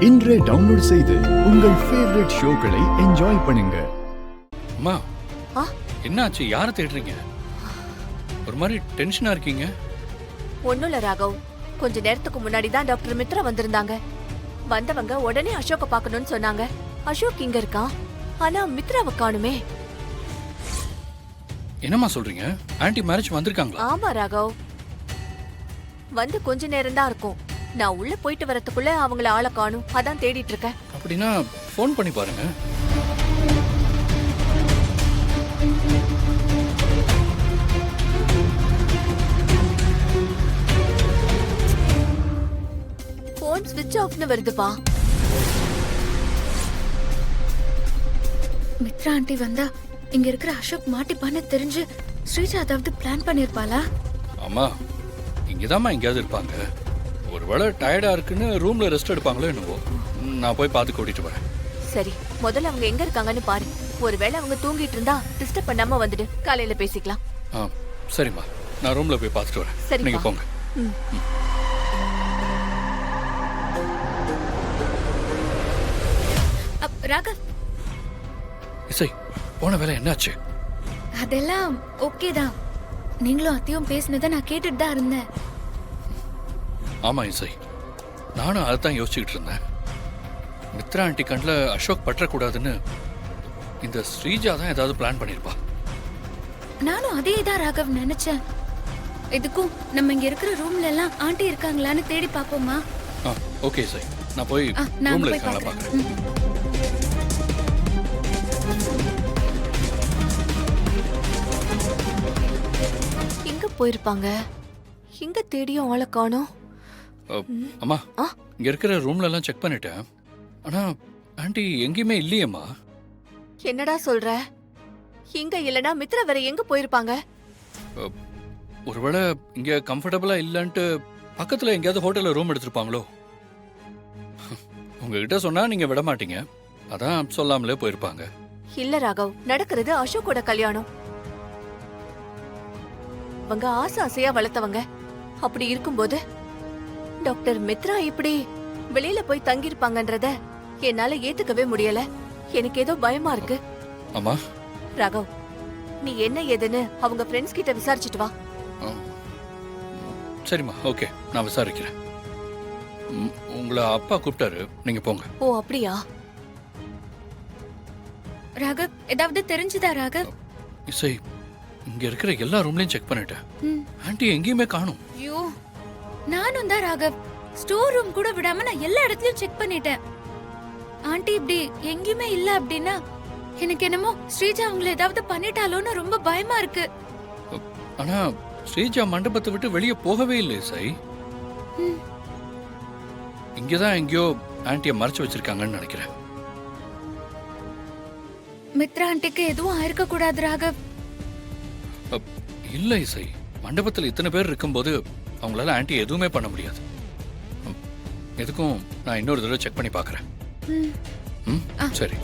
இன்றே டவுன்லோட் செய்து உங்கள் ஃபேவரட் ஷோக்களை என்ஜாய் பண்ணுங்க. அம்மா, என்னாச்சு? யாரை தேடுறீங்க? ஒரு மாதிரி டென்ஷனா இருக்கீங்க. ஒண்ணும் இல்ல ராகவ், கொஞ்ச நேரத்துக்கு முன்னாடி தான் டாக்டர் மித்ரா வந்திருந்தாங்க. வந்தவங்க உடனே அசோக்க பார்க்கணும்னு சொன்னாங்க. அசோக் இங்க இருக்கான், ஆனா மித்ராவை காணுமே. என்னம்மா சொல்றீங்க? ஆன்ட்டி மேரேஜ் வந்திருக்காங்களா? ஆமா ராகவ், வந்து கொஞ்ச நேரம் தான் இருக்கும். நான் உள்ள போயிட்டு வரதுக்குள்ள அவங்கள ஆளை காணும், அதான் தேடிட்டு இருக்கேன். அப்படின்னா ஃபோன் பண்ணி பாருங்க. போன் ஸ்விட்ச் ஆஃப்னு வருதுப்பா. மித்ரா ஆண்டி வந்தா இங்க இருக்கிற அசோக் மாட்டிப்பான்னு தெரிஞ்சு ஸ்ரீஜா அதாவது பிளான் பண்ணிருப்பாளா? ஆமா, இங்கதாம்மா எங்கேயாவது இருப்பாங்க. ஒருவேளை டயர்டா இருக்குன்னு ரூம்ல ரெஸ்ட் எடுப்பாங்களோ என்னவோ. நான் போய் பார்த்து கூட்டிட்டு வரேன். சரி, முதல்ல அவங்க எங்க இருக்காங்கன்னு பாரு. ஒருவேளை அவங்க தூங்கிட்டு இருந்தா டிஸ்டர்ப் பண்ணாம வந்துடு, காலையில பேசிக்கலாம். சரிம்மா, நான் ரூம்ல போய் பார்த்துட்டு வரேன். சரிப்பா. நீங்க போங்க. ராகவ், இசை, போன வேலை என்னாச்சு? அதெல்லாம் ஓகே தான். நீங்களும் அத்தையும் பேசினதை நான் கேட்டுட்டு தான் இருந்தேன். ஆமா இசை, நானும் அதைத்தான் யோசிச்சுக்கிட்டு இருந்தேன். மித்ரா ஆண்டி கண்ணில் அசோக் பற்றக்கூடாதுன்னு இந்த ஸ்ரீஜா தான் ஏதாவது பிளான் பண்ணிருப்பா. நானும் அதே தான் ராகவ் நினைச்சேன். இதுக்கும் நம்ம இங்க இருக்கிற ரூம்ல எல்லாம் ஆண்டி இருக்காங்களான்னு தேடி பாப்போமா? ஓகே இசை, நான் போய் நான் ரூம்ல போய் இருக்காங்களா பார்க்கறேன். பார்க்குறேன். எங்க போயிருப்பாங்க? எங்க தேடியும் ஆளை காணோம். அம்மா, இங்க இருக்கிற ரூம்ல எல்லாம் செக் பண்ணிட்டேன். ஆனா ஆண்டி எங்கேயுமே இல்லையேம்மா. என்னடா சொல்ற? இங்க இல்லனா மித்ரா வேற எங்க போயிருப்பாங்க? ஒருவேளை இங்க கம்ஃபர்டபுளா இல்லன்ட்டு பக்கத்துல எங்கேயாவது ஹோட்டல்ல ரூம் எடுத்திருப்பாங்களோ. உங்ககிட்ட சொன்னா நீங்க விட மாட்டீங்க, அதான் சொல்லாமலே போயிருப்பாங்க. இல்ல ராகவ், நடக்கிறது அசோக்கோட கல்யாணம். அவங்க ஆசை ஆசையா வளர்த்தவங்க. அப்படி இருக்கும்போது டாக்டர் மித்ரா இப்படி வெளியில போய் தங்கியிருப்பாங்கன்றத என்னால ஏத்துக்கவே முடியல. எனக்கு ஏதோ பயமா இருக்கு. அம்மா, ராகவ், நீ என்ன ஏதுன்னு அவங்க ஃப்ரெண்ட்ஸ் கிட்ட விசாரிச்சுட்டு வா. சரிம்மா, ஓகே, நான் விசாரிக்கிறேன். உங்களை அப்பா கூப்பிட்டாரு, நீங்க போங்க. ஓ அப்படியா? ராகவ், ஏதாவது தெரிஞ்சுதா ராகவ்? இசை, இங்க இருக்கிற எல்லா ரூம்லயும் செக் பண்ணிட்டேன். ஆண்டி எங்கேயுமே காணும். ஐயோ, நானும் தான் ராகவ். ஸ்டோர் ரூம் கூட விடாம நான் எல்லா இடத்துலயும் செக் பண்ணிட்டேன். ஆண்டி இப்படி எங்கேயுமே இல்ல அப்படின்னா எனக்கு என்னமோ ஸ்ரீஜா அவங்களை ஏதாவது பண்ணிட்டாலோன்னு ரொம்ப பயமா இருக்கு. ஆனா ஸ்ரீஜா மண்டபத்தை விட்டு வெளியே போகவே இல்லை இசை. இங்கதான் எங்கேயோ ஆண்டிய மறைச்சு வச்சிருக்காங்கன்னு நினைக்கிறேன். மித்ரா ஆண்டிக்கு எதுவும் ஆயிருக்க கூடாது ராகவ். இல்ல இசை, மண்டபத்தில் இத்தனை பேர் இருக்கும்போது அவங்களால ஆண்டி எதுவுமே பண்ண முடியாது. எதுக்கும் நான் இன்னொரு தடவை செக் பண்ணி பார்க்கறேன். சரி.